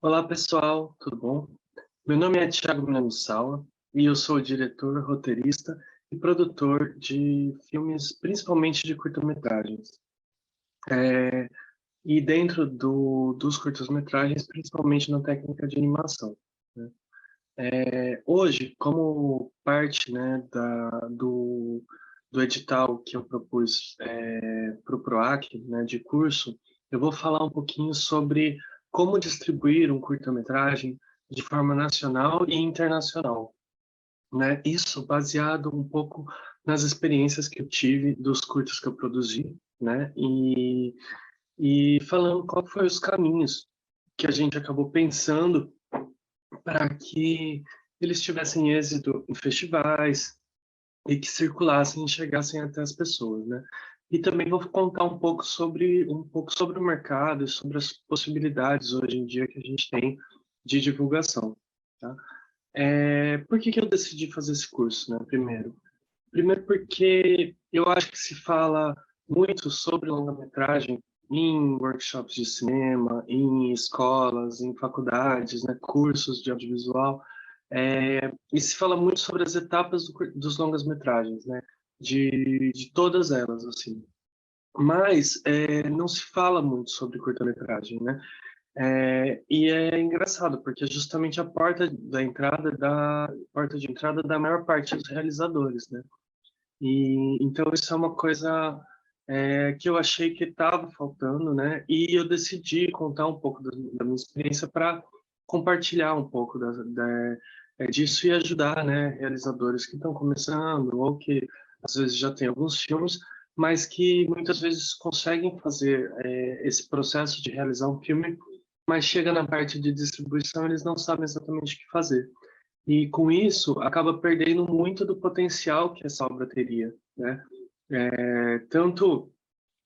Olá pessoal, tudo bom? Meu nome é Thiago Minamissawa e eu sou diretor, roteirista e produtor de filmes, principalmente de curta-metragens. E dentro dos curtas-metragens, principalmente na técnica de animação, né? Hoje, como parte, né, do edital que eu propus para o PROAC, né, de curso, eu vou falar um pouquinho sobre como distribuir um curta-metragem de forma nacional e internacional, né? Isso baseado um pouco nas experiências que eu tive dos curtas que eu produzi, né? E falando qual foi os caminhos que a gente acabou pensando para que eles tivessem êxito em festivais e que circulassem e chegassem até as pessoas, né? E também vou contar um pouco sobre o mercado e sobre as possibilidades hoje em dia que a gente tem de divulgação, tá? Por que que eu decidi fazer esse curso, né? Primeiro porque eu acho que se fala muito sobre longa-metragem em workshops de cinema, em escolas, em faculdades, né, cursos de audiovisual, e se fala muito sobre as etapas dos longas-metragens, né, de todas elas, assim. Mas não se fala muito sobre curta-metragem, né? E é engraçado, porque é justamente a porta de entrada da maior parte dos realizadores, né? E então isso é uma coisa que eu achei que estava faltando, né? E eu decidi contar um pouco da minha experiência para compartilhar um pouco disso e ajudar, né, realizadores que estão começando ou que às vezes já têm alguns filmes, mas que muitas vezes conseguem fazer esse processo de realizar um filme, mas chega na parte de distribuição eles não sabem exatamente o que fazer. E com isso acaba perdendo muito do potencial que essa obra teria, né? Tanto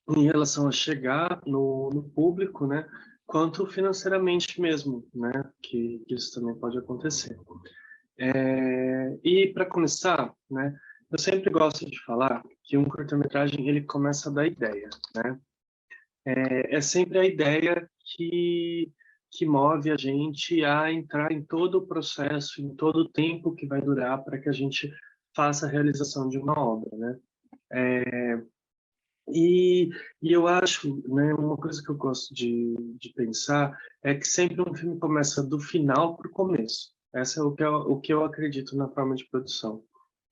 em relação a chegar no público, né? Quanto financeiramente mesmo, né? Que isso também pode acontecer. E para começar, né? Eu sempre gosto de falar que um curta-metragem ele começa da ideia, né? É sempre a ideia que move a gente a entrar em todo o processo, em todo o tempo que vai durar para que a gente faça a realização de uma obra, né? E, e eu acho, né, uma coisa que eu gosto de pensar é que sempre um filme começa do final para o começo. Essa é o que eu acredito na forma de produção.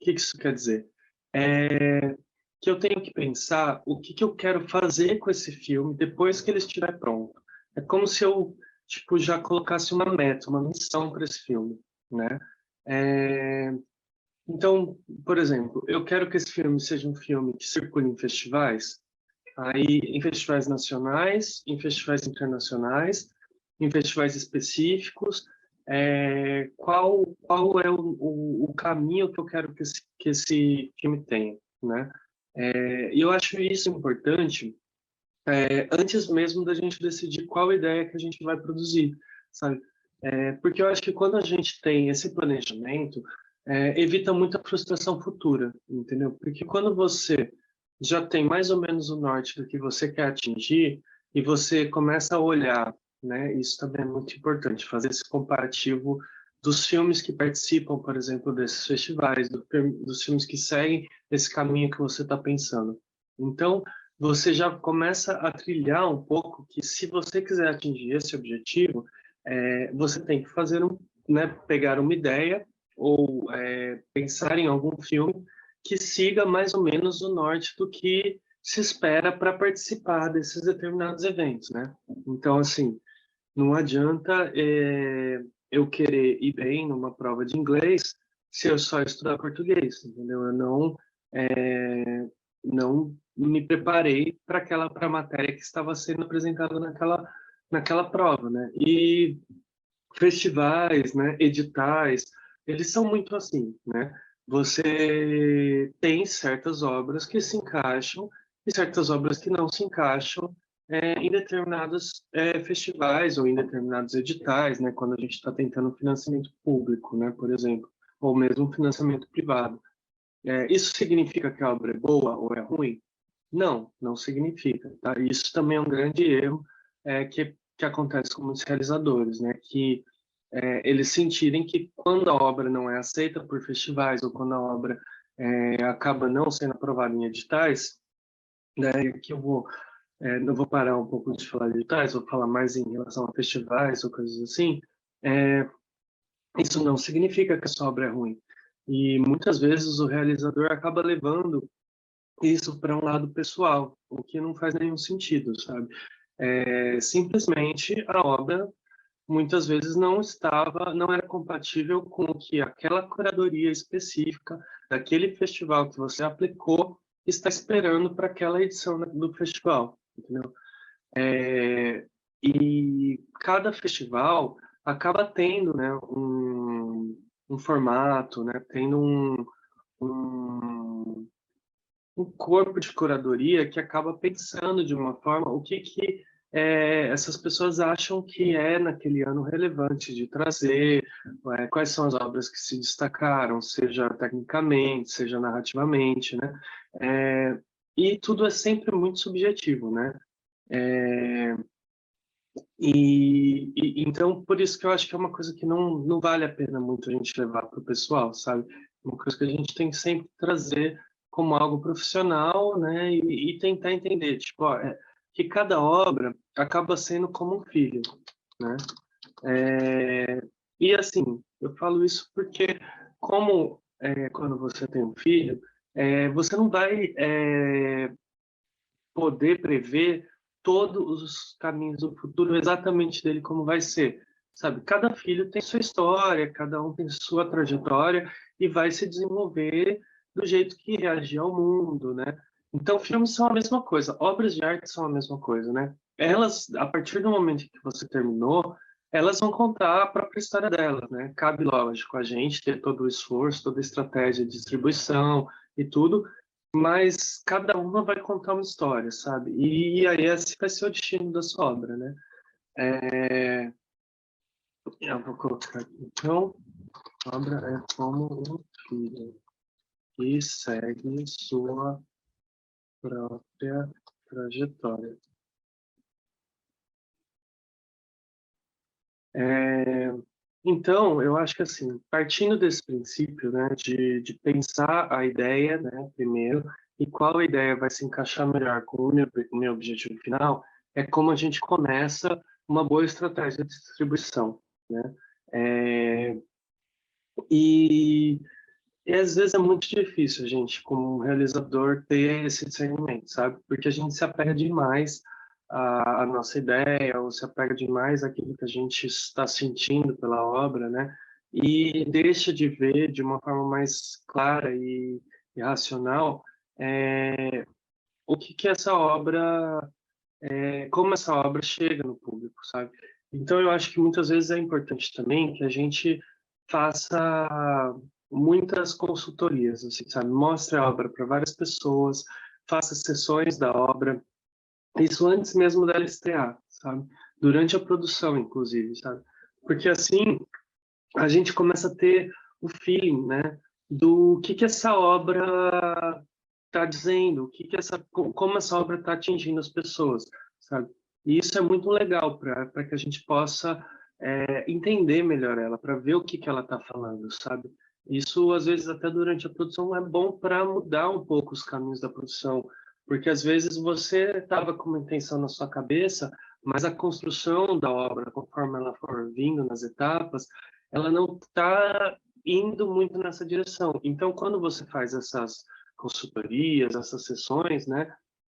O que que isso quer dizer? Que eu tenho que pensar o que que eu quero fazer com esse filme depois que ele estiver pronto. É como se eu, tipo, já colocasse uma meta, uma missão para esse filme, né? É, Então, por exemplo, eu quero que esse filme seja um filme que circule em festivais, aí em festivais nacionais, em festivais internacionais, em festivais específicos. Qual é o caminho que eu quero que esse filme tenha, né? E eu acho isso importante antes mesmo da gente decidir qual ideia que a gente vai produzir, sabe? Porque eu acho que quando a gente tem esse planejamento, evita muita frustração futura, entendeu? Porque quando você já tem mais ou menos o norte do que você quer atingir e você começa a olhar, né? Isso também é muito importante, fazer esse comparativo dos filmes que participam, por exemplo, desses festivais, dos filmes que seguem esse caminho que você está pensando. Então, você já começa a trilhar um pouco que se você quiser atingir esse objetivo, você tem que fazer né, pegar uma ideia ou pensar em algum filme que siga mais ou menos o norte do que se espera para participar desses determinados eventos, né? Então, assim, não adianta eu querer ir bem numa prova de inglês se eu só estudar português, entendeu? Eu não me preparei para a matéria que estava sendo apresentada naquela prova, né? E festivais, né, editais, eles são muito assim, né? Você tem certas obras que se encaixam e certas obras que não se encaixam em determinados festivais ou em determinados editais, né? Quando a gente está tentando financiamento público, né, por exemplo, ou mesmo financiamento privado. Isso significa que a obra é boa ou é ruim? Não, não significa, tá? Isso também é um grande erro que que acontece com muitos realizadores, né? Que eles sentirem que quando a obra não é aceita por festivais ou quando a obra acaba não sendo aprovada em editais, né? Que eu vou parar um pouco de falar de editais, vou falar mais em relação a festivais ou coisas assim. É, isso não significa que a sua obra é ruim. E muitas vezes o realizador acaba levando isso para um lado pessoal, o que não faz nenhum sentido, sabe? Simplesmente a obra muitas vezes não era compatível com o que aquela curadoria específica daquele festival que você aplicou está esperando para aquela edição do festival, entendeu? E cada festival acaba tendo, né, um formato, né, tendo um, um corpo de curadoria que acaba pensando de uma forma o que essas pessoas acham que é naquele ano relevante de trazer, quais são as obras que se destacaram, seja tecnicamente, seja narrativamente, né? E tudo é sempre muito subjetivo, né? É, então, por isso que eu acho que é uma coisa que não vale a pena muito a gente levar para o pessoal, sabe? Uma coisa que a gente tem que sempre trazer como algo profissional, né? E tentar entender, tipo, ó, que cada obra acaba sendo como um filho, né? E assim, eu falo isso porque como quando você tem um filho, você não vai poder prever todos os caminhos do futuro exatamente dele como vai ser, sabe? Cada filho tem sua história, cada um tem sua trajetória e vai se desenvolver do jeito que reagir ao mundo, né? Então, filmes são a mesma coisa, obras de arte são a mesma coisa, né? Elas, a partir do momento que você terminou, elas vão contar a própria história delas, né? Cabe, lógico, a gente ter todo o esforço, toda a estratégia de distribuição e tudo, mas cada uma vai contar uma história, sabe? E aí esse vai ser o destino da sua obra, né? Eu vou colocar aqui. Então, a obra é como um filho que segue sua própria trajetória. Então, eu acho que assim, partindo desse princípio, né, de pensar a ideia, né, primeiro, e qual ideia vai se encaixar melhor com o meu objetivo final, é como a gente começa uma boa estratégia de distribuição, né? É, e, e às vezes é muito difícil a gente, como realizador, ter esse discernimento, sabe? Porque a gente se apega demais à nossa ideia, ou se apega demais àquilo que a gente está sentindo pela obra, né? E deixa de ver de uma forma mais clara e racional o que essa obra, como essa obra chega no público, sabe? Então eu acho que muitas vezes é importante também que a gente faça muitas consultorias, assim, sabe? Mostre a obra para várias pessoas, faça sessões da obra, isso antes mesmo dela estrear, sabe? Durante a produção, inclusive, sabe? Porque assim a gente começa a ter o feeling, né, do que essa obra está dizendo, como essa obra está atingindo as pessoas, sabe? E isso é muito legal para que a gente possa entender melhor ela, para ver o que ela está falando, sabe? Isso, às vezes, até durante a produção é bom para mudar um pouco os caminhos da produção, porque às vezes você estava com uma intenção na sua cabeça, mas a construção da obra, conforme ela for vindo nas etapas, ela não está indo muito nessa direção. Então, quando você faz essas consultorias, essas sessões, né,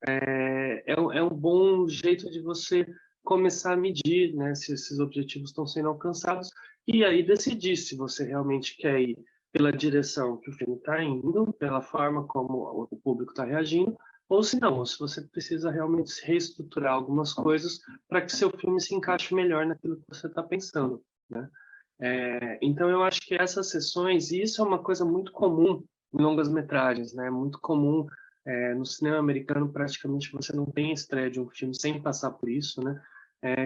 é um bom jeito de você começar a medir, né, se esses objetivos estão sendo alcançados e aí decidir se você realmente quer ir pela direção que o filme está indo, pela forma como o público está reagindo, ou se não, ou se você precisa realmente reestruturar algumas coisas para que seu filme se encaixe melhor naquilo que você está pensando, né? Então, eu acho que essas sessões, e isso é uma coisa muito comum em longas-metragens, né? Muito comum no cinema americano, praticamente você não tem estreia de um filme sem passar por isso, né?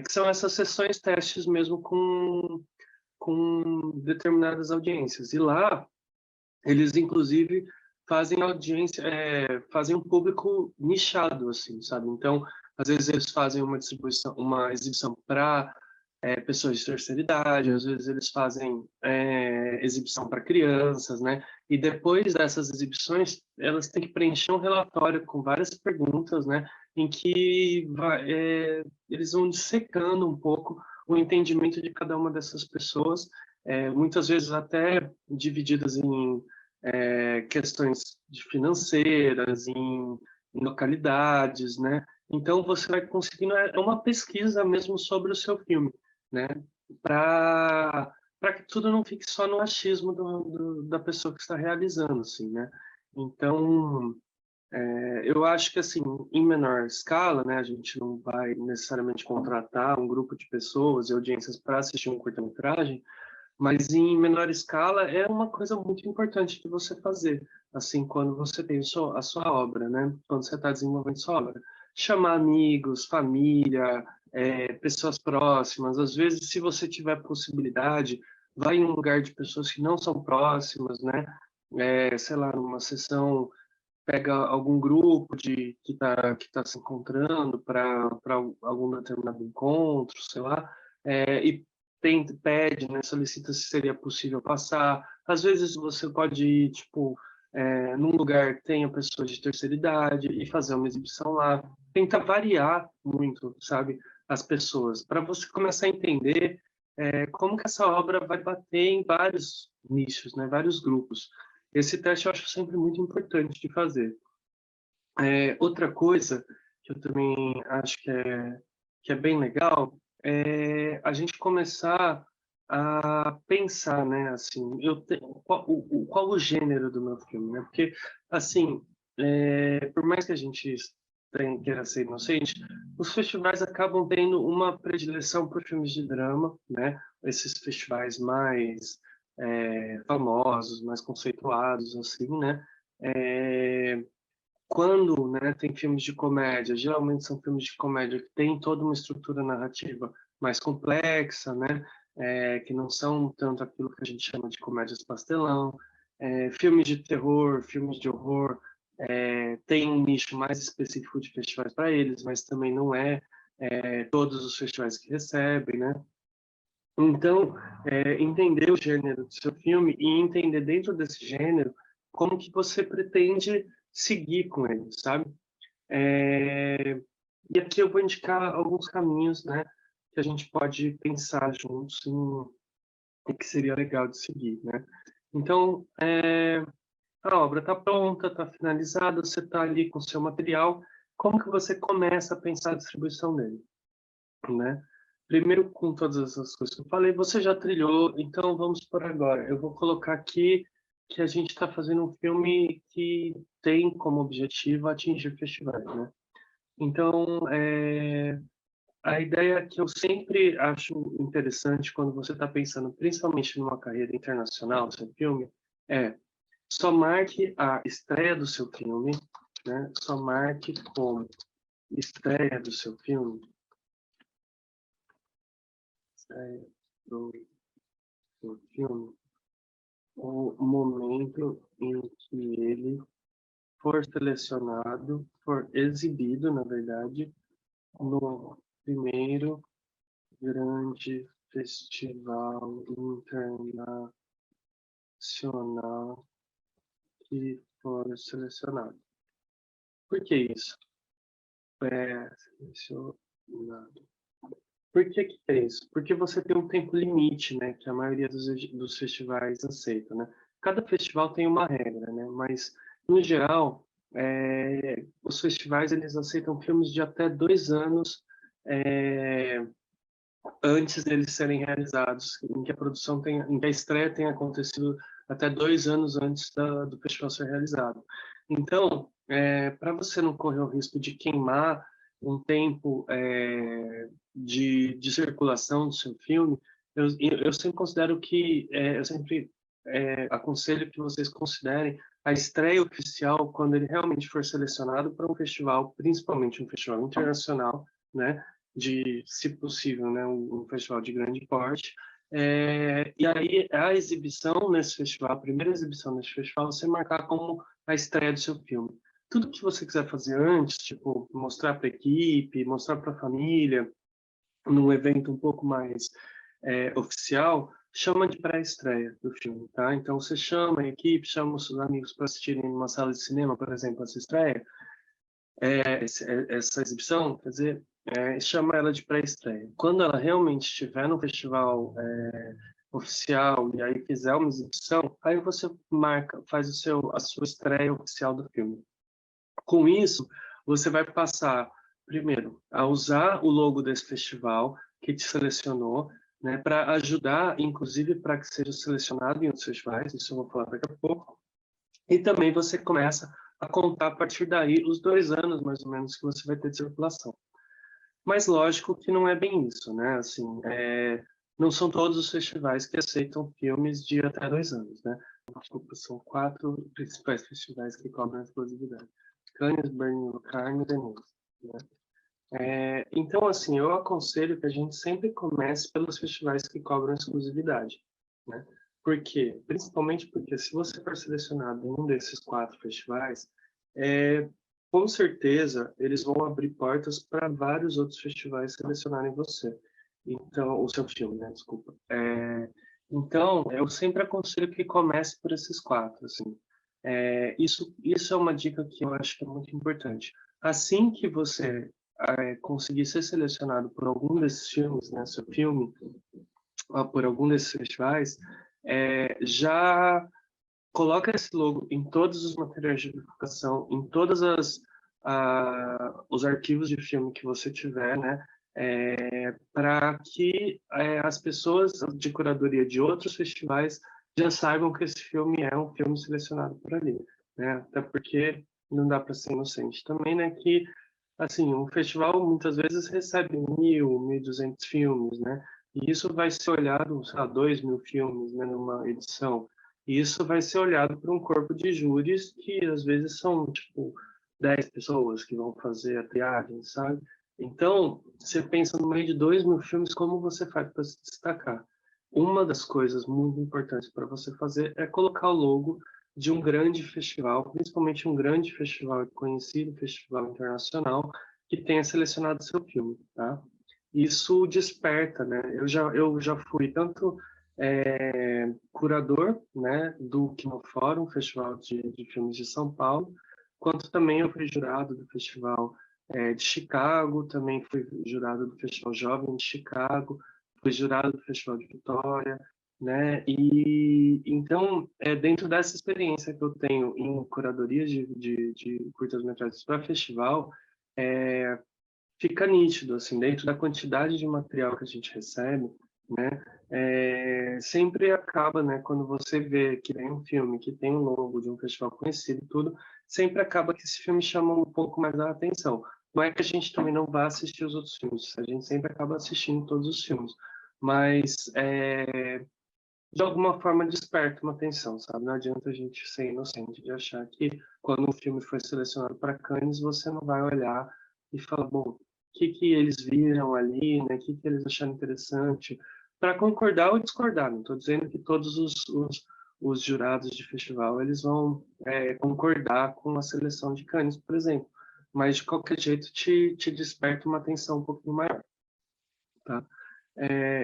Que são essas sessões testes mesmo com determinadas audiências. E lá, eles inclusive fazem audiência, fazem um público nichado, assim, sabe? Então, Às vezes eles fazem uma exibição para pessoas de terceira idade, às vezes eles fazem exibição para crianças, né? E depois dessas exibições, elas têm que preencher um relatório com várias perguntas, né? Em que eles vão dissecando um pouco o entendimento de cada uma dessas pessoas, muitas vezes até divididas em questões financeiras, em localidades, né? Então você vai conseguindo uma pesquisa mesmo sobre o seu filme, né? Para que tudo não fique só no achismo da pessoa que está realizando, assim, né? Então eu acho que assim, em menor escala, né? A gente não vai necessariamente contratar um grupo de pessoas e audiências para assistir um curta-metragem, mas em menor escala é uma coisa muito importante de você fazer, assim, quando você tem a sua obra, né? Quando você está desenvolvendo sua obra. Chamar amigos, família, pessoas próximas. Às vezes, se você tiver possibilidade, vai em um lugar de pessoas que não são próximas, né? Sei lá, numa sessão, pega algum grupo que tá se encontrando para algum determinado encontro, sei lá, e pede, né, solicita se seria possível passar. Às vezes você pode ir, tipo, num lugar que tenha pessoas de terceira idade e fazer uma exibição lá. Tenta variar muito, sabe, as pessoas, para você começar a entender como que essa obra vai bater em vários nichos, né, vários grupos. Esse teste eu acho sempre muito importante de fazer. Outra coisa que eu também acho que é bem legal é a gente começar a pensar, né, assim, qual o gênero do meu filme, né? Porque, assim, por mais que a gente queira ser inocente, os festivais acabam tendo uma predileção por filmes de drama, né? Esses festivais mais famosos, mais conceituados, assim, né? Quando, né, tem filmes de comédia, geralmente são filmes de comédia que têm toda uma estrutura narrativa mais complexa, né, que não são tanto aquilo que a gente chama de comédias pastelão. Filmes de terror, filmes de horror, tem um nicho mais específico de festivais para eles, mas também não todos os festivais que recebem, né? Então, entender o gênero do seu filme e entender dentro desse gênero como que você pretende seguir com ele, sabe? É, E aqui eu vou indicar alguns caminhos, né, que a gente pode pensar juntos em que seria legal de seguir, né? Então, a obra está pronta, está finalizada, você está ali com o seu material, como que você começa a pensar a distribuição dele, né? Primeiro, com todas essas coisas que eu falei, você já trilhou, então vamos por agora. Eu vou colocar aqui que a gente está fazendo um filme que tem como objetivo atingir festivais, né? Então, a ideia que eu sempre acho interessante quando você está pensando, principalmente numa carreira internacional, seu filme, é só marque a estreia do seu filme, né? Só marque como estreia do seu filme, estreia do seu filme, o momento em que ele for selecionado, for exibido, na verdade, no primeiro grande festival internacional que for selecionado. Por que isso? Selecionado. Por que é isso? Porque você tem um tempo limite, né, que a maioria dos festivais aceita, né? Cada festival tem uma regra, né? Mas, no geral, os festivais eles aceitam filmes de até 2 anos é, antes deles serem realizados, em que a em que a estreia tenha acontecido até 2 anos antes do festival ser realizado. Então, para você não correr o risco de queimar um tempo de circulação do seu filme, eu sempre considero que, eu sempre aconselho que vocês considerem a estreia oficial quando ele realmente for selecionado para um festival, principalmente um festival internacional, né? Se possível, né, um festival de grande porte. E aí a exibição nesse festival, a primeira exibição nesse festival, você marcar como a estreia do seu filme. tudo que você quiser fazer antes, tipo, mostrar para a equipe, mostrar para a família, num evento um pouco mais oficial, chama de pré-estreia do filme, tá? Então, você chama a equipe, chama os seus amigos para assistirem numa sala de cinema, por exemplo, essa estreia, essa exibição, quer dizer, chama ela de pré-estreia. Quando ela realmente estiver no festival oficial e aí fizer uma exibição, aí você marca, faz a sua estreia oficial do filme. Com isso, você vai passar, primeiro, a usar o logo desse festival que te selecionou, né, para ajudar, inclusive, para que seja selecionado em outros festivais, isso eu vou falar daqui a pouco. E também você começa a contar a partir daí os 2 anos, mais ou menos, que você vai ter de circulação. Mas lógico que não é bem isso, né? Assim, não são todos os festivais que aceitam filmes de até 2 anos, né? Desculpa, são 4 principais festivais que cobram a exclusividade. Cannes, Berlim, Cannes e Veneza, né? Então, assim, eu aconselho que a gente sempre comece pelos festivais que cobram exclusividade, né? Por quê? Principalmente porque se você for selecionado em um desses 4 festivais, com certeza eles vão abrir portas para vários outros festivais selecionarem você. Então, o seu filme, né? Desculpa. Então, eu sempre aconselho que comece por esses 4, assim. Isso é uma dica que eu acho que é muito importante. Assim que você conseguir ser selecionado por algum desses filmes, né, seu filme, ou por algum desses festivais, já coloca esse logo em todos os materiais de divulgação, em todas os arquivos de filme que você tiver, né, para que as pessoas de curadoria de outros festivais já saibam que esse filme é um filme selecionado por ali, né? Até porque não dá para ser inocente também, né? Que assim, um festival muitas vezes recebe 1.000, 1.200 filmes, né? E isso vai ser olhado, sei lá, 2.000 filmes, né, numa edição. E isso vai ser olhado por um corpo de júris que às vezes são, tipo, 10 pessoas que vão fazer a triagem, sabe? Então, você pensa no meio de 2.000 filmes, como você faz para se destacar? Uma das coisas muito importantes para você fazer é colocar o logo de um grande festival, principalmente um grande festival conhecido, festival internacional, que tenha selecionado seu filme, tá? Isso desperta, né? Eu já fui tanto curador, né, do Kinofórum, Festival de Filmes de São Paulo, quanto também eu fui jurado do Festival de Chicago, também fui jurado do Festival Jovem de Chicago, fui jurado do Festival de Vitória, né? E então, dentro dessa experiência que eu tenho em curadorias de curtas-metragens para festival, fica nítido, assim, dentro da quantidade de material que a gente recebe, né? Sempre acaba, né? Quando você vê que vem um filme que tem um logo de um festival conhecido e tudo, sempre acaba que esse filme chama um pouco mais a atenção. Não é que a gente também não vá assistir os outros filmes, a gente sempre acaba assistindo todos os filmes, mas de alguma forma desperta uma atenção, sabe? Não adianta a gente ser inocente de achar que quando um filme foi selecionado para Cannes, você não vai olhar e falar, bom, o que que eles viram ali, né? O que que eles acharam interessante, para concordar ou discordar. Não estou dizendo que todos os jurados de festival eles vão concordar com a seleção de Cannes, por exemplo, mas de qualquer jeito te desperta uma atenção um pouquinho maior, tá?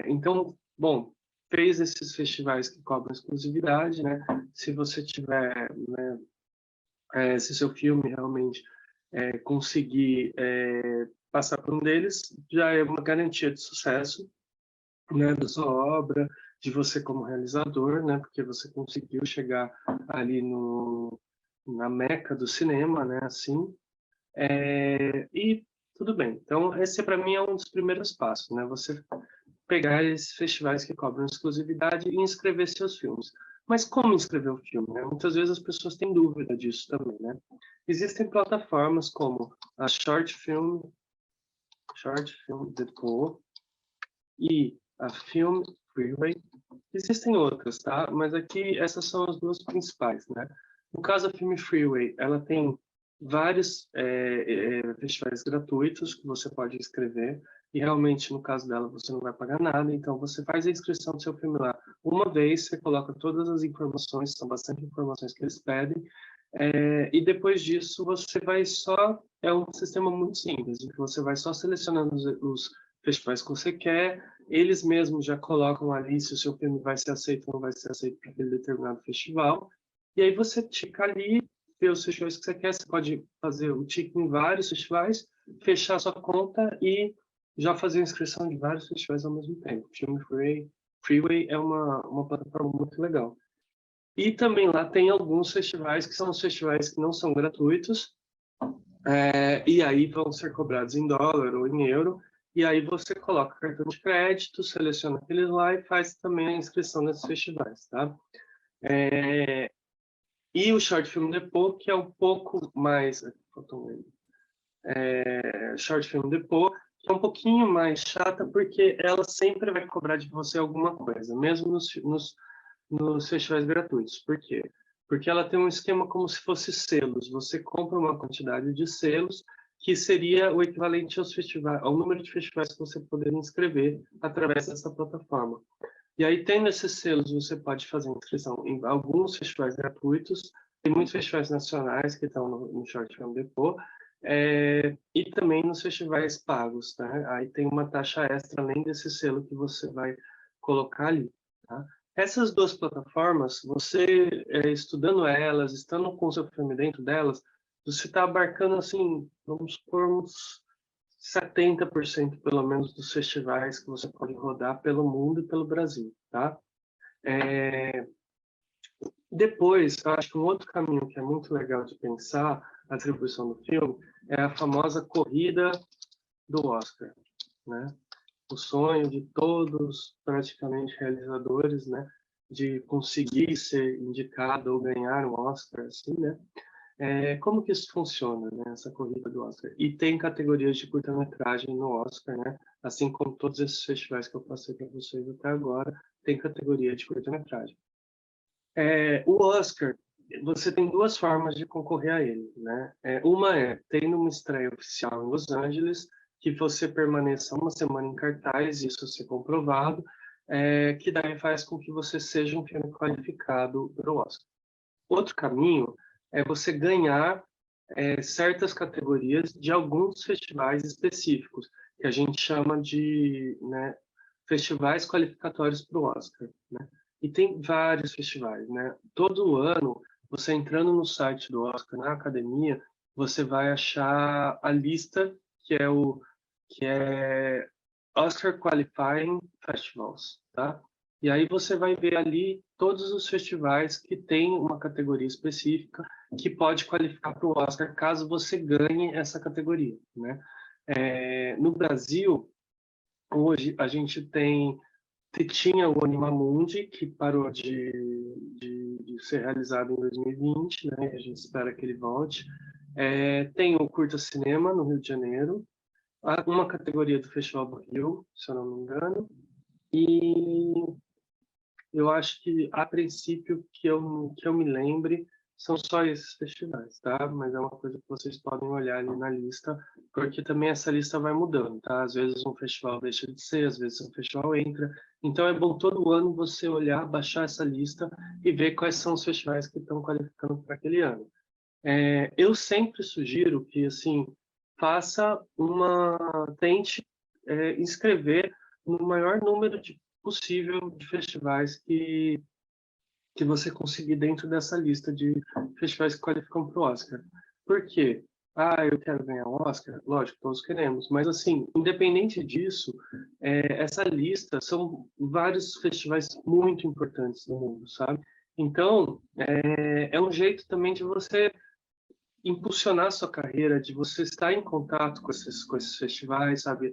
Então, bom, fez esses festivais que cobram exclusividade, né? Se você tiver, né, se seu filme realmente conseguir passar por um deles, já é uma garantia de sucesso, né, da sua obra, de você como realizador, né? Porque você conseguiu chegar ali na meca do cinema, né? Assim, e tudo bem. Então, esse para mim é um dos primeiros passos, né? Você pegar esses festivais que cobram exclusividade e inscrever seus filmes. Mas como inscrever o filme, né? Muitas vezes as pessoas têm dúvida disso também, né? Existem plataformas como a Short Film Depot e a Film Freeway. Existem outras, tá? Mas aqui essas são as duas principais, né? No caso da Film Freeway, ela tem vários festivais gratuitos que você pode inscrever e realmente no caso dela você não vai pagar nada, então você faz a inscrição do seu filme lá uma vez, você coloca todas as informações, são bastante informações que eles pedem, E depois disso, você vai só... É um sistema muito simples, em que você vai só selecionando os festivais que você quer, eles mesmos já colocam ali se o seu filme vai ser aceito ou não vai ser aceito para aquele determinado festival, e aí você tica ali, vê os festivais que você quer, você pode fazer o tique em vários festivais, fechar sua conta e já fazer a inscrição de vários festivais ao mesmo tempo. Film Freeway é uma plataforma muito legal. E também lá tem alguns festivais que são os festivais que não são gratuitos, e aí vão ser cobrados em dólar ou em euro, e aí você coloca cartão de crédito, seleciona aqueles lá e faz também a inscrição nesses festivais, tá? E o Short Film Depot, que é um pouco mais... Short Film Depot, que é um pouquinho mais chata, porque ela sempre vai cobrar de você alguma coisa, mesmo nos festivais gratuitos. Por quê? Porque ela tem um esquema como se fosse selos. Você compra uma quantidade de selos que seria o equivalente aos festivais, ao número de festivais que você poderia inscrever através dessa plataforma. E aí, tendo esses selos, você pode fazer inscrição em alguns festivais gratuitos, tem muitos festivais nacionais que estão no Short Film Depot, e também nos festivais pagos, né? Aí tem uma taxa extra além desse selo que você vai colocar ali, tá? Essas duas plataformas, você estudando elas, estando com o seu filme dentro delas, você está abarcando, assim, vamos supor, uns 70% pelo menos dos festivais que você pode rodar pelo mundo e pelo Brasil, tá? Depois, eu acho que um outro caminho que é muito legal de pensar a atribuição do filme é a famosa corrida do Oscar, né? O sonho de todos, praticamente, realizadores, né? De conseguir ser indicado ou ganhar um Oscar, assim, né? Como que isso funciona, né? Essa corrida do Oscar? E tem categorias de curta-metragem no Oscar, né? Assim como todos esses festivais que eu passei para vocês até agora, tem categoria de curta-metragem. O Oscar, você tem duas formas de concorrer a ele, né? Uma tendo uma estreia oficial em Los Angeles, que você permaneça uma semana em cartaz, isso ser comprovado, que daí faz com que você seja um filme qualificado para o Oscar. Outro caminho é você ganhar certas categorias de alguns festivais específicos, que a gente chama de, né, festivais qualificatórios para o Oscar, né? E tem vários festivais, né? Todo ano, você entrando no site do Oscar, na academia, você vai achar a lista que é Oscar Qualifying Festivals, tá? E aí você vai ver ali todos os festivais que têm uma categoria específica que pode qualificar para o Oscar caso você ganhe essa categoria, né? No Brasil, hoje a gente tinha o Animamundi, que parou de ser realizado em 2020, né? A gente espera que ele volte. Tem o Curta Cinema, no Rio de Janeiro, uma categoria do Festival do Rio, se eu não me engano, e eu acho que, a princípio, que eu me lembre, são só esses festivais, tá? Mas é uma coisa que vocês podem olhar ali na lista, porque também essa lista vai mudando, tá? Às vezes um festival deixa de ser, às vezes um festival entra. Então é bom todo ano você olhar, baixar essa lista e ver quais são os festivais que estão qualificando para aquele ano. Eu sempre sugiro que, assim, tente inscrever no maior número possível de festivais que você conseguir dentro dessa lista de festivais que qualificam para o Oscar. Por quê? Eu quero ganhar o Oscar? Lógico, todos queremos. Mas, assim, independente disso, essa lista são vários festivais muito importantes no mundo, sabe? Então, é um jeito também de você impulsionar a sua carreira, de você estar em contato com esses festivais, sabe?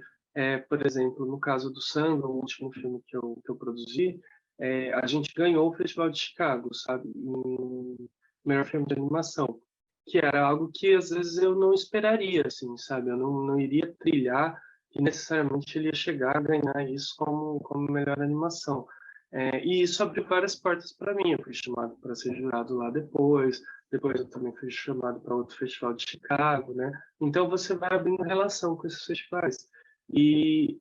Por exemplo, no caso do Sandro, o último filme que eu produzi, a gente ganhou o Festival de Chicago, sabe? Em melhor filme de animação, que era algo que às vezes eu não esperaria, assim, sabe? Eu não iria trilhar que necessariamente ele ia chegar a ganhar isso como melhor animação. E isso abriu várias portas para mim. Eu fui chamado para ser jurado lá depois eu também fui chamado para outro festival de Chicago, né? Então você vai abrindo relação com esses festivais. E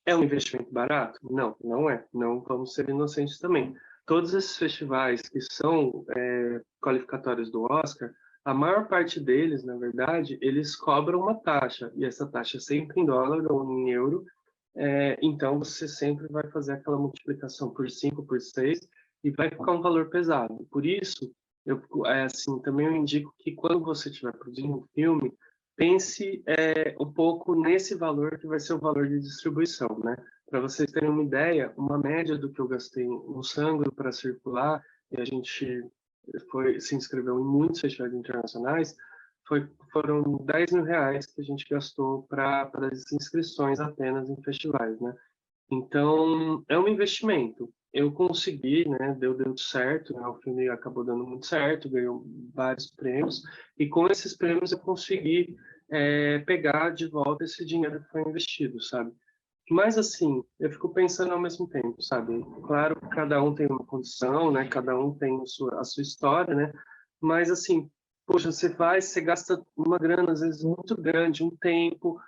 é um investimento barato? Não, não é. Não vamos ser inocentes também. todos esses festivais que são qualificatórios do Oscar, a maior parte deles, na verdade, eles cobram uma taxa, e essa taxa é sempre em dólar ou em euro, então você sempre vai fazer aquela multiplicação por 5, por 6, e vai ficar um valor pesado. Por isso, assim, também eu indico que quando você estiver produzindo um filme, pense um pouco nesse valor que vai ser o valor de distribuição, né? Para vocês terem uma ideia, uma média do que eu gastei no Sangro para circular, e a gente se inscreveu em muitos festivais internacionais, foram 10 mil reais que a gente gastou para as inscrições apenas em festivais, né? Então, é um investimento. Eu consegui, né? Deu certo, né? O filme acabou dando muito certo, ganhou vários prêmios, e com esses prêmios eu consegui pegar de volta esse dinheiro que foi investido, sabe? Mas assim, eu fico pensando ao mesmo tempo, sabe? Claro, cada um tem uma condição, né? Cada um tem a sua história, né? Mas assim, poxa, você gasta uma grana às vezes muito grande, um tempo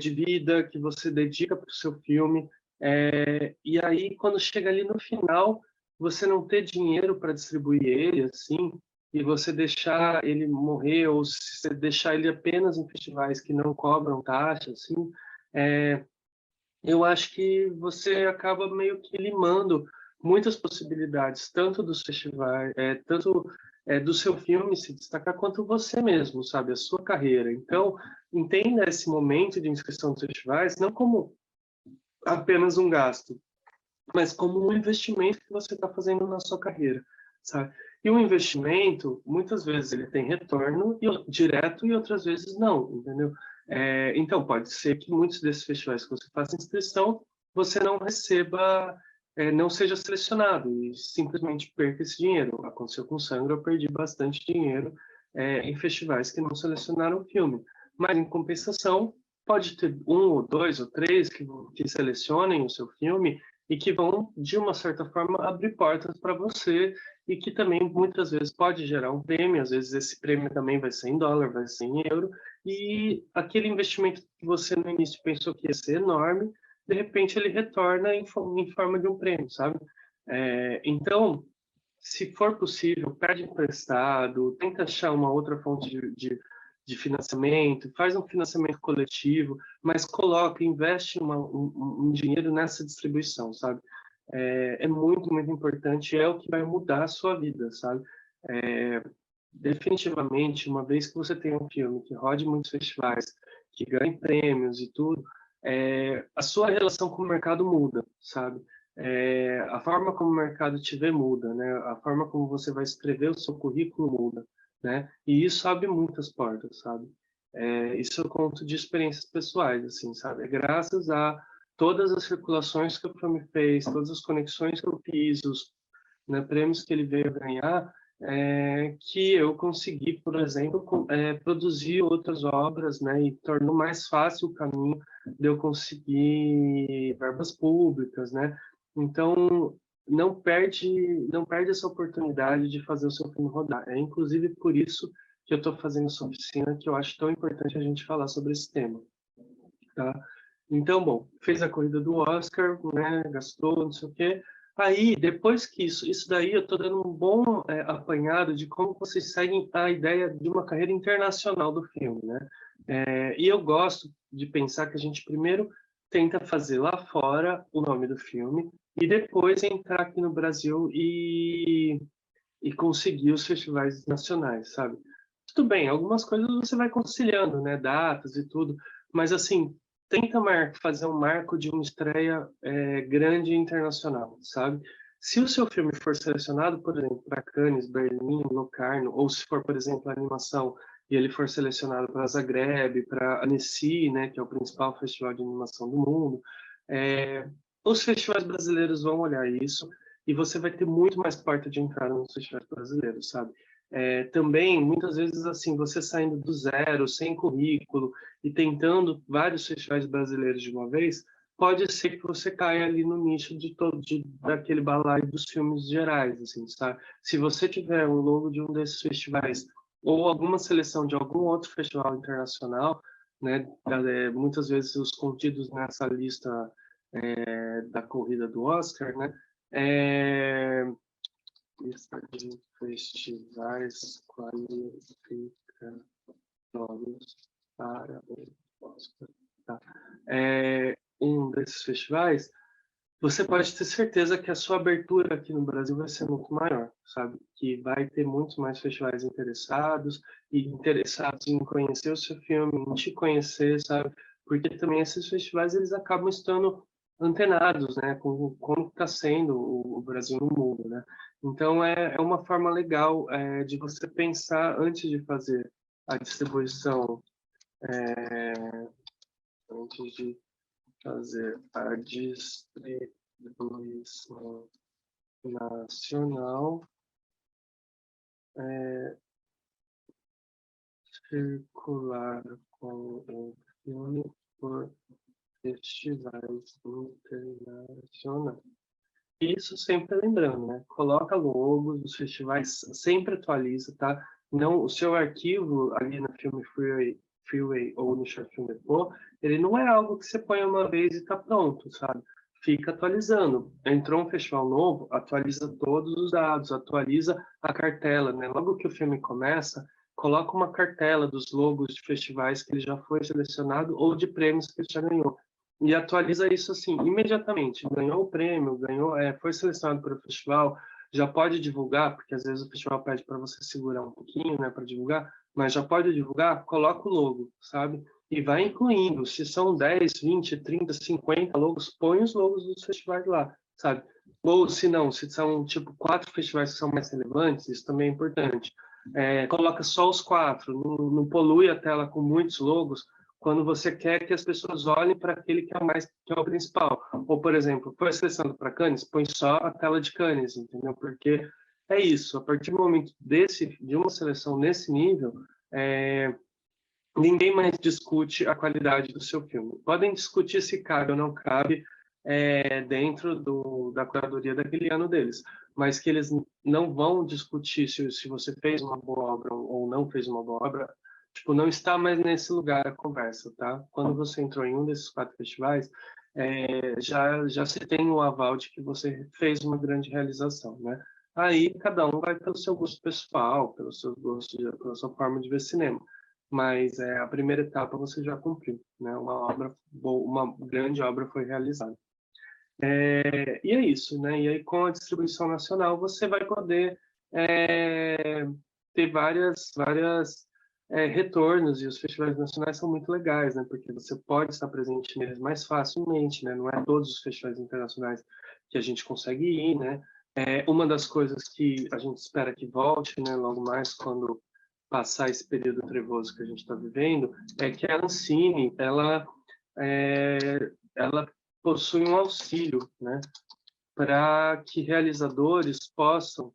de vida que você dedica para o seu filme, e aí quando chega ali no final, você não ter dinheiro para distribuir ele, assim, e você deixar ele morrer ou se você deixar ele apenas em festivais que não cobram taxa, assim, é, eu acho que você acaba meio que limando muitas possibilidades, tanto dos festivais, tanto do seu filme se destacar, quanto você mesmo, sabe, a sua carreira. Então, entenda esse momento de inscrição dos festivais não como apenas um gasto, mas como um investimento que você está fazendo na sua carreira, sabe? E o investimento, muitas vezes ele tem retorno direto e outras vezes não, entendeu? Então, pode ser que muitos desses festivais que você faça inscrição, você não receba, não seja selecionado e simplesmente perca esse dinheiro. Aconteceu com o Sangro, eu perdi bastante dinheiro em festivais que não selecionaram o filme. Mas, em compensação, pode ter um ou dois ou três que selecionem o seu filme e que vão, de uma certa forma, abrir portas para você e que também, muitas vezes, pode gerar um prêmio. Às vezes, esse prêmio também vai ser em dólar, vai ser em euro. E aquele investimento que você, no início, pensou que ia ser enorme, de repente, ele retorna em forma de um prêmio, sabe? Então, se for possível, pede emprestado, tenta achar uma outra fonte de financiamento, faz um financiamento coletivo, mas coloca, investe um dinheiro nessa distribuição, sabe? É muito, muito importante, é o que vai mudar a sua vida, sabe? É, definitivamente, uma vez que você tem um filme que rode muitos festivais, que ganha prêmios e tudo, a sua relação com o mercado muda, sabe? A forma como o mercado te vê muda, né? A forma como você vai escrever o seu currículo muda, né? E isso abre muitas portas, sabe? Isso eu conto de experiências pessoais, assim, sabe? É graças a todas as circulações que o filme fez, todas as conexões que eu fiz, os, né, prêmios que ele veio ganhar, que eu consegui, por exemplo, produzir outras obras, né, e tornou mais fácil o caminho de eu conseguir verbas públicas, né? Então, não perde essa oportunidade de fazer o seu filme rodar. É inclusive por isso que eu estou fazendo essa oficina, que eu acho tão importante a gente falar sobre esse tema, tá? Então, bom, fez a corrida do Oscar, né, gastou, não sei o quê. Aí, depois que isso daí eu estou dando um bom apanhado de como vocês seguem a ideia de uma carreira internacional do filme, né? E eu gosto de pensar que a gente primeiro tenta fazer lá fora o nome do filme e depois entrar aqui no Brasil e conseguir os festivais nacionais, sabe? Tudo bem, algumas coisas você vai conciliando, né? Datas e tudo, mas assim, tenta fazer um marco de uma estreia grande e internacional, sabe? Se o seu filme for selecionado, por exemplo, para Cannes, Berlim, Locarno, ou se for, por exemplo, a animação, e ele for selecionado para Zagreb, para Annecy, né, que é o principal festival de animação do mundo, os festivais brasileiros vão olhar isso e você vai ter muito mais porta de entrada nos festivais brasileiros, sabe? Também, muitas vezes, assim, você saindo do zero, sem currículo e tentando vários festivais brasileiros de uma vez, pode ser que você caia ali no nicho daquele balaio dos filmes gerais, assim, sabe? Se você tiver um logo de um desses festivais ou alguma seleção de algum outro festival internacional, né? Muitas vezes os contidos nessa lista da corrida do Oscar, né? Lista de festivais qualificatórios para o Oscar. Tá. Um desses festivais, você pode ter certeza que a sua abertura aqui no Brasil vai ser muito maior, sabe? Que vai ter muitos mais festivais interessados e interessados em conhecer o seu filme, em te conhecer, sabe? Porque também esses festivais eles acabam estando antenados, né? Com como está sendo o Brasil no mundo, né? Então é uma forma legal de você pensar antes de fazer a distribuição, antes de fazer a distribuição nacional, circular com o filme por festivais internacionais. Isso sempre lembrando, né? Coloca logos dos festivais, sempre atualiza, tá? Não, o seu arquivo ali no Filme Freeway ou no Short Film Depot, ele não é algo que você põe uma vez e está pronto, sabe? Fica atualizando. Entrou um festival novo, atualiza todos os dados, atualiza a cartela, né? Logo que o filme começa, coloca uma cartela dos logos de festivais que ele já foi selecionado ou de prêmios que ele já ganhou e atualiza isso assim imediatamente. Ganhou o prêmio, foi selecionado para o festival, já pode divulgar, porque às vezes o festival pede para você segurar um pouquinho, né, para divulgar, mas já pode divulgar, coloca o logo, sabe? E vai incluindo, se são 10, 20, 30, 50 logos, põe os logos dos festivais lá, sabe? Ou se não, se são tipo 4 festivais que são mais relevantes, isso também é importante. Coloca só os 4, não polui a tela com muitos logos, quando você quer que as pessoas olhem para aquele que que é o principal. Ou, por exemplo, foi selecionado para Cannes, põe só a tela de Cannes, entendeu? Porque é isso, a partir do momento de uma seleção nesse nível, ninguém mais discute a qualidade do seu filme. Podem discutir se cabe ou não cabe dentro da curadoria daquele ano deles, mas que eles não vão discutir se você fez uma boa obra ou não fez uma boa obra, tipo, não está mais nesse lugar a conversa, tá? Quando você entrou em um desses 4 festivais, já se tem o aval de que você fez uma grande realização, né? Aí cada um vai pelo seu gosto pessoal, pelo seu gosto, pela sua forma de ver cinema, mas a primeira etapa você já cumpriu, né? Uma obra boa, uma grande obra foi realizada. E é isso, né? E aí com a distribuição nacional você vai poder ter várias retornos, e os festivais nacionais são muito legais, né? Porque você pode estar presente neles mais facilmente, né? Não é todos os festivais internacionais que a gente consegue ir, né? Uma das coisas que a gente espera que volte, né? Logo mais quando passar esse período trevoso que a gente está vivendo, é que a Ancine, ela possui um auxílio, né, para que realizadores possam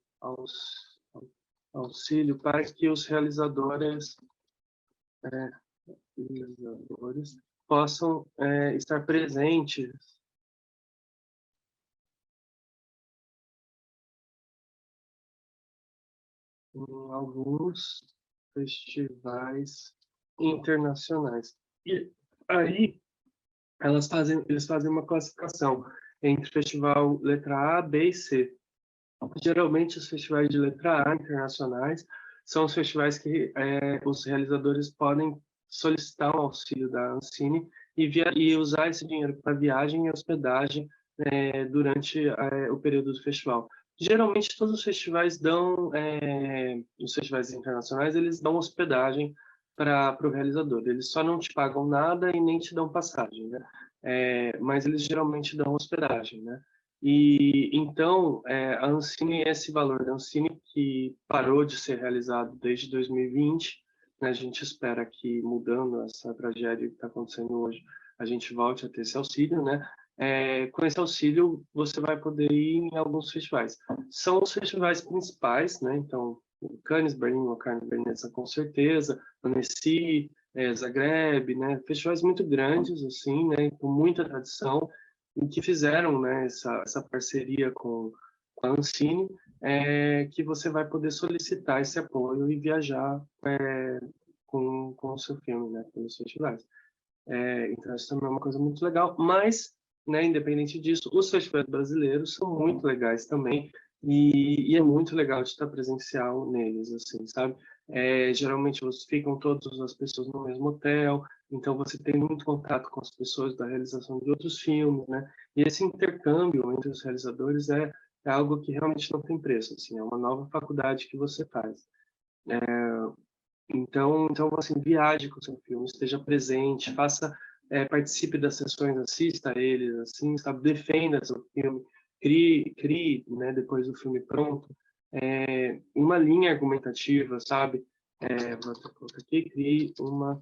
auxílio para que os realizadores possam estar presentes em alguns festivais internacionais. E aí eles fazem uma classificação entre festival letra A, B e C. Geralmente, os festivais de letra A internacionais são os festivais que os realizadores podem solicitar o auxílio da Ancine e usar esse dinheiro para viagem e hospedagem durante o período do festival. Geralmente, todos os festivais os festivais internacionais, eles dão hospedagem para o realizador. Eles só não te pagam nada e nem te dão passagem, né? Mas eles geralmente dão hospedagem, né? E então, a Ancine, esse valor da Ancine, que parou de ser realizado desde 2020, né, a gente espera que, mudando essa tragédia que está acontecendo hoje, a gente volte a ter esse auxílio, né? Com esse auxílio, você vai poder ir em alguns festivais. São os festivais principais, né? Então, o Cannes, Berlim, o Locarno, Veneza, com certeza, Annecy, Zagreb, né? Festivais muito grandes, assim, né? Com muita tradição, e que fizeram, né, essa parceria com a Ancine, que você vai poder solicitar esse apoio e viajar com o seu filme, né, pelos festivais. Então, isso também é uma coisa muito legal, mas né, independente disso, os festivais brasileiros são muito legais também, e é muito legal de estar presencial neles, assim, sabe? Geralmente ficam todas as pessoas no mesmo hotel, então você tem muito contato com as pessoas da realização de outros filmes, né? E esse intercâmbio entre os realizadores é algo que realmente não tem preço, assim, é uma nova faculdade que você faz. Então assim, viaje com o seu filme, esteja presente, participe das sessões, assista a eles, assim, sabe, defenda seu filme, crie, né, depois do filme pronto, uma linha argumentativa, sabe? Vou até colocar aqui, crie uma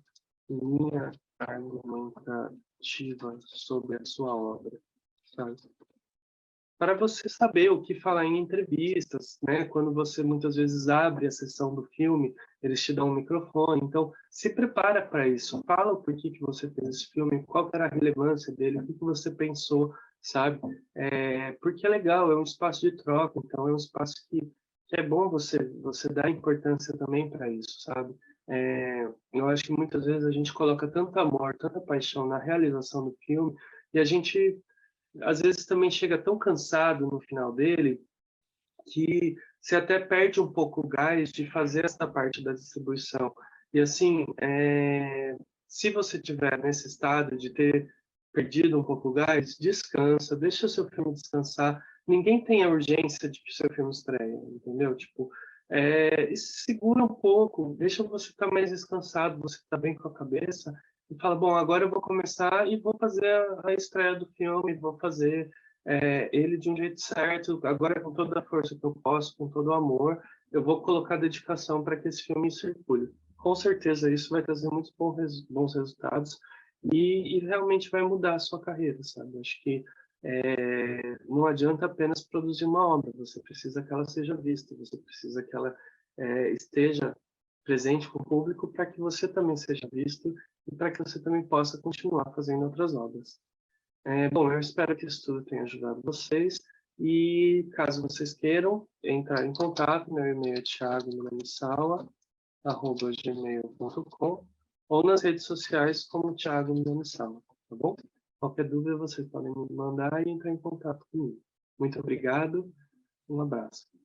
linha argumentativa sobre a sua obra, sabe? Para você saber o que falar em entrevistas, né? Quando você muitas vezes abre a sessão do filme, eles te dão um microfone. Então, se prepara para isso. Fala o porquê que você fez esse filme, qual era a relevância dele, o que que você pensou, sabe? Porque é legal, é um espaço de troca. Então, é um espaço que é bom você dar importância também para isso, sabe? Eu acho que muitas vezes a gente coloca tanto amor, tanta paixão na realização do filme e a gente às vezes também chega tão cansado no final dele que você até perde um pouco o gás de fazer essa parte da distribuição. E assim, se você tiver nesse estado de ter perdido um pouco o gás, descansa, deixa o seu filme descansar. Ninguém tem a urgência de que o seu filme estreie, entendeu? Tipo, e segura um pouco, deixa você estar mais descansado, você estar bem com a cabeça, e fala, bom, agora eu vou começar e vou fazer a estreia do filme, vou fazer ele de um jeito certo, agora com toda a força que eu posso, com todo o amor, eu vou colocar dedicação para que esse filme circule. Com certeza isso vai trazer muitos bons resultados e realmente vai mudar a sua carreira, sabe? Acho que não adianta apenas produzir uma obra, você precisa que ela seja vista, você precisa que ela esteja presente com o público para que você também seja visto e para que você também possa continuar fazendo outras obras. Bom, eu espero que isso tudo tenha ajudado vocês. E caso vocês queiram entrar em contato, meu e-mail é thiago.milanissaua@gmail.com ou nas redes sociais como Thiago Milanissaua, tá bom? Qualquer dúvida vocês podem me mandar e entrar em contato comigo. Muito obrigado, um abraço.